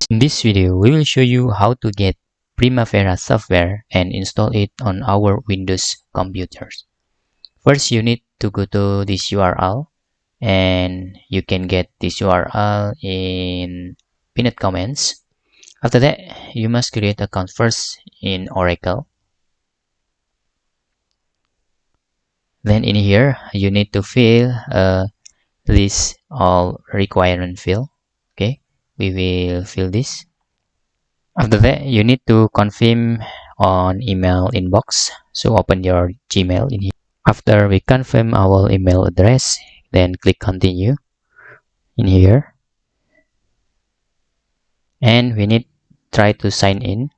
In this video, we will show you how to get Primavera software and install it on our Windows computers. First, you need to go to this URL, and you can get this URL in pinned comments. After that, you must create account first in Oracle. Then in here, you need to fill this all requirement field. Okay, we will fill this. After that, you need to confirm on email inbox. So open your Gmail in here. After we confirm our email address, then click continue in here. And we need try to sign in.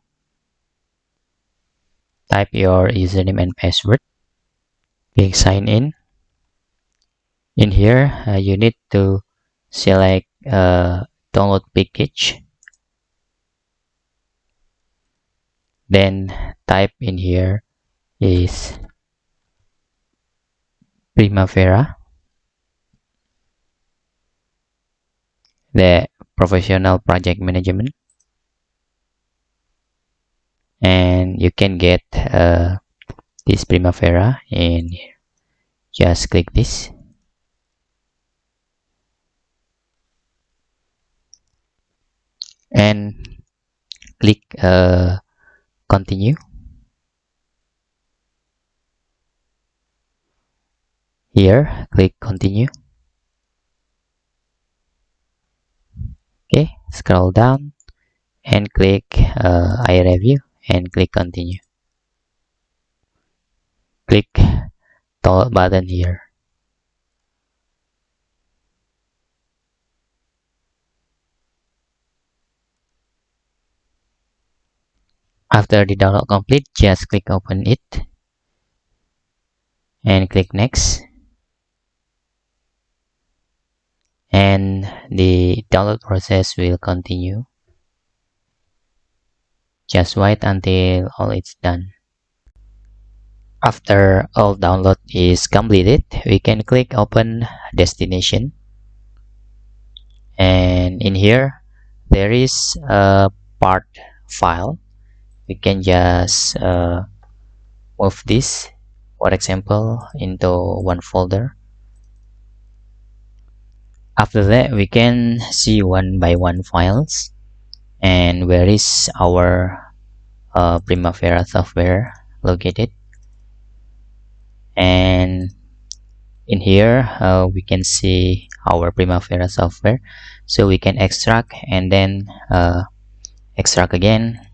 Type your username and password. Click sign in. In here, you need to select download package. Then type in here is Primavera, the professional project management, and you can get this Primavera in here. Just click this and click continue. Here click continue. Okay, scroll down and click I review and click continue. Click download button here. After the download complete, just click open it and click next, and the download process will continue. Just wait until all it's done. After all download is completed, we can click open destination, and in here there is a part file. We can just move this, for example, into one folder. After that, we can see one by one files and where is our Primavera software located. And in here we can see our Primavera software, so we can extract and then extract again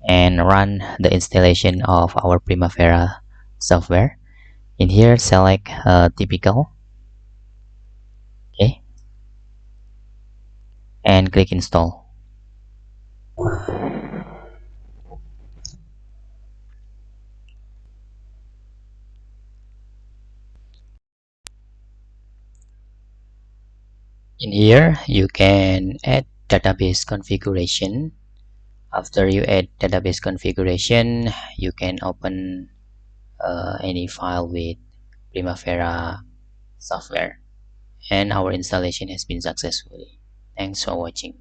and run the installation of our Primavera software. In here, select typical, okay, and click install. In here, you can add database configuration. After you add database configuration, you can open any file with Primavera software, and our installation has been successfully. Thanks for watching.